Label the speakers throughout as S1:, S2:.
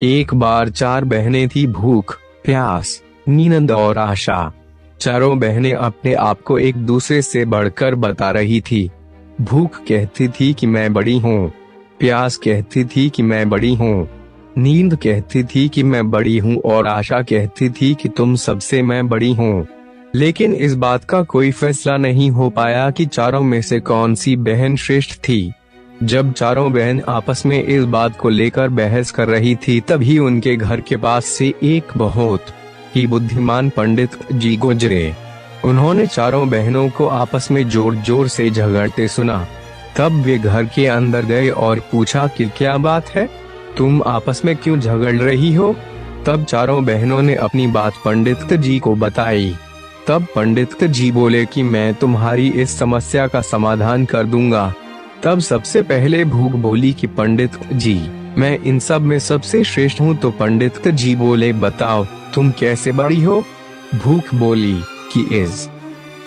S1: एक बार 4 बहनें थी, भूख, प्यास, नींद और आशा। चारों बहनें अपने आप को एक दूसरे से बढ़कर बता रही थी। भूख कहती थी कि मैं बड़ी हूँ, प्यास कहती थी कि मैं बड़ी हूँ, नींद कहती थी कि मैं बड़ी हूँ और आशा कहती थी कि तुम सबसे मैं बड़ी हूँ। लेकिन इस बात का कोई फैसला नहीं हो पाया कि चारों में से कौन सी बहन श्रेष्ठ थी। जब चारों बहन आपस में इस बात को लेकर बहस कर रही थी, तभी उनके घर के पास से एक बहुत ही बुद्धिमान पंडित जी गुजरे। उन्होंने चारों बहनों को आपस में जोर जोर से झगड़ते सुना। तब वे घर के अंदर गए और पूछा कि क्या बात है, तुम आपस में क्यों झगड़ रही हो। तब चारों बहनों ने अपनी बात पंडित जी को बताई। तब पंडित जी बोले कि मैं तुम्हारी इस समस्या का समाधान कर दूंगा। तब सबसे पहले भूख बोली कि पंडित जी, मैं इन सब में सबसे श्रेष्ठ हूँ। तो पंडित जी बोले, बताओ तुम कैसे बड़ी हो। भूख बोली कि इस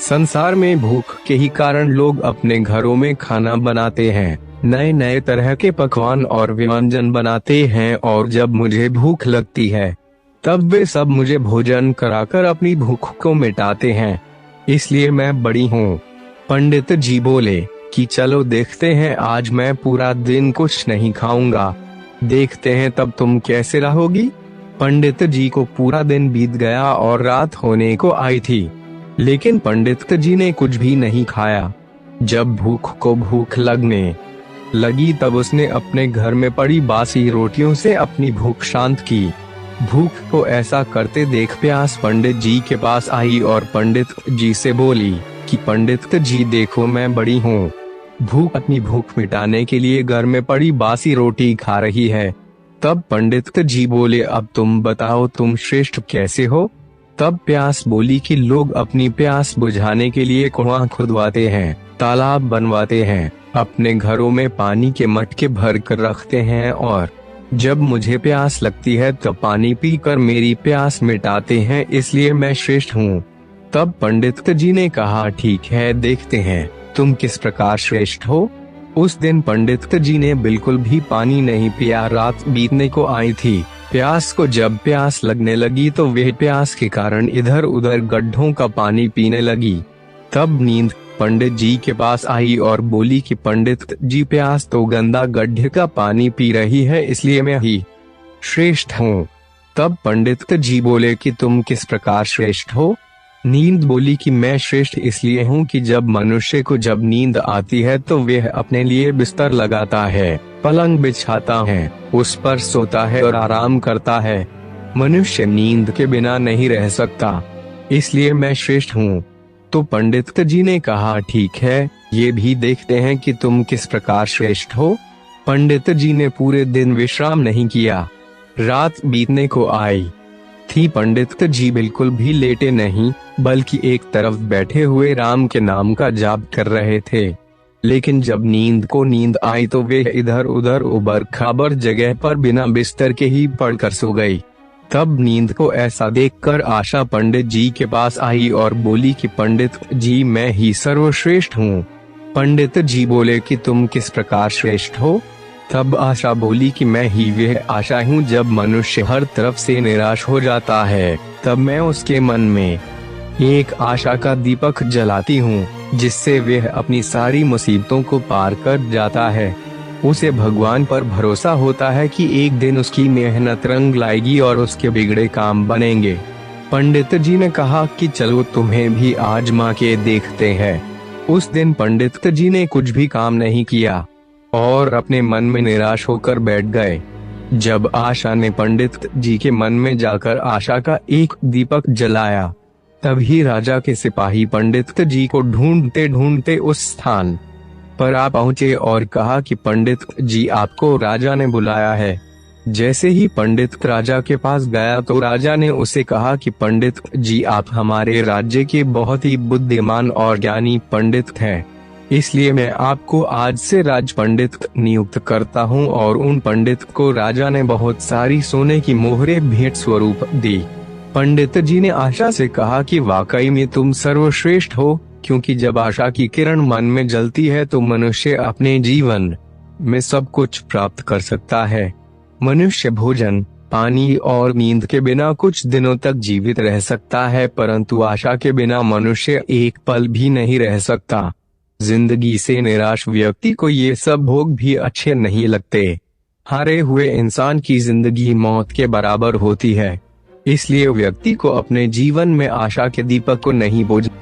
S1: संसार में भूख के ही कारण लोग अपने घरों में खाना बनाते हैं, नए नए तरह के पकवान और व्यंजन बनाते हैं, और जब मुझे भूख लगती है तब वे सब मुझे भोजन कराकर अपनी भूख को मिटाते हैं, इसलिए मैं बड़ी हूँ। पंडित जी बोले कि चलो देखते हैं, आज मैं पूरा दिन कुछ नहीं खाऊंगा, देखते हैं तब तुम कैसे रहोगी। पंडित जी को पूरा दिन बीत गया और रात होने को आई थी, लेकिन पंडित जी ने कुछ भी नहीं खाया। जब भूख को भूख लगने लगी तब उसने अपने घर में पड़ी बासी रोटियों से अपनी भूख शांत की। भूख को ऐसा करते देख प्यास पंडित जी के पास आई और पंडित जी से बोली कि पंडित जी देखो, मैं बड़ी हूँ। भूख अपनी भूख मिटाने के लिए घर में पड़ी बासी रोटी खा रही है। तब पंडित जी बोले, अब तुम बताओ तुम श्रेष्ठ कैसे हो। तब प्यास बोली कि लोग अपनी प्यास बुझाने के लिए कुआं खुदवाते हैं, तालाब बनवाते हैं, अपने घरों में पानी के मटके भर कर रखते हैं, और जब मुझे प्यास लगती है तब पानी पीकर मेरी प्यास मिटाते हैं, इसलिए मैं श्रेष्ठ हूँ। तब पंडित जी ने कहा, ठीक है, देखते हैं तुम किस प्रकार श्रेष्ठ हो। उस दिन पंडित जी ने बिल्कुल भी पानी नहीं पिया। रात बीतने को आई थी। प्यास को जब प्यास लगने लगी तो वे प्यास के कारण इधर उधर गड्ढों का पानी पीने लगी। तब नींद पंडित जी के पास आई और बोली कि पंडित जी, प्यास तो गंदा गड्ढे का पानी पी रही है, इसलिए मैं ही श्रेष्ठ हूँ। तब पंडित जी बोले कि तुम किस प्रकार श्रेष्ठ हो। नींद बोली कि मैं श्रेष्ठ इसलिए हूँ कि जब मनुष्य को जब नींद आती है तो वह अपने लिए बिस्तर लगाता है, पलंग बिछाता है, उस पर सोता है और आराम करता है। मनुष्य नींद के बिना नहीं रह सकता, इसलिए मैं श्रेष्ठ हूँ। तो पंडित जी ने कहा, ठीक है, ये भी देखते हैं कि तुम किस प्रकार श्रेष्ठ हो। पंडित जी ने पूरे दिन विश्राम नहीं किया। रात बीतने को आई थी। पंडित जी बिल्कुल भी लेटे नहीं, बल्कि एक तरफ बैठे हुए राम के नाम का जाप कर रहे थे। लेकिन जब नींद आई तो वे इधर उधर उबड़ खाबड़ जगह पर बिना बिस्तर के ही पड़कर सो गई। तब नींद को ऐसा देखकर आशा पंडित जी के पास आई और बोली कि पंडित जी, मैं ही सर्वश्रेष्ठ हूँ। पंडित जी बोले कि तुम किस प्रकार श्रेष्ठ हो। तब आशा बोली कि मैं ही वह आशा हूँ, जब मनुष्य हर तरफ से निराश हो जाता है तब मैं उसके मन में एक आशा का दीपक जलाती हूँ, जिससे वह अपनी सारी मुसीबतों को पार कर जाता है। उसे भगवान पर भरोसा होता है कि एक दिन उसकी मेहनत रंग लाएगी और उसके बिगड़े काम बनेंगे। पंडित जी ने कहा कि चलो तुम्हें भी आजमा के देखते हैं। उस दिन पंडित जी ने कुछ भी काम नहीं किया और अपने मन में निराश होकर बैठ गए। जब आशा ने पंडित जी के मन में जाकर आशा का एक दीपक जलाया, तभी राजा के सिपाही पंडित जी को ढूंढते ढूंढते उस स्थान पर आ पहुँचे और कहा कि पंडित जी, आपको राजा ने बुलाया है। जैसे ही पंडित राजा के पास गया तो राजा ने उसे कहा कि पंडित जी, आप हमारे राज्य के बहुत ही बुद्धिमान और ज्ञानी पंडित हैं, इसलिए मैं आपको आज से राज पंडित नियुक्त करता हूँ। और उन पंडित को राजा ने बहुत सारी सोने की मोहरें भेंट स्वरूप दी। पंडित जी ने आशा से कहा कि वाकई में तुम सर्वश्रेष्ठ हो, क्योंकि जब आशा की किरण मन में जलती है तो मनुष्य अपने जीवन में सब कुछ प्राप्त कर सकता है। मनुष्य भोजन, पानी और नींद के बिना कुछ दिनों तक जीवित रह सकता है, परंतु आशा के बिना मनुष्य एक पल भी नहीं रह सकता। जिंदगी से निराश व्यक्ति को ये सब भोग भी अच्छे नहीं लगते। हारे हुए इंसान की जिंदगी मौत के बराबर होती है। इसलिए व्यक्ति को अपने जीवन में आशा के दीपक को नहीं बुझाना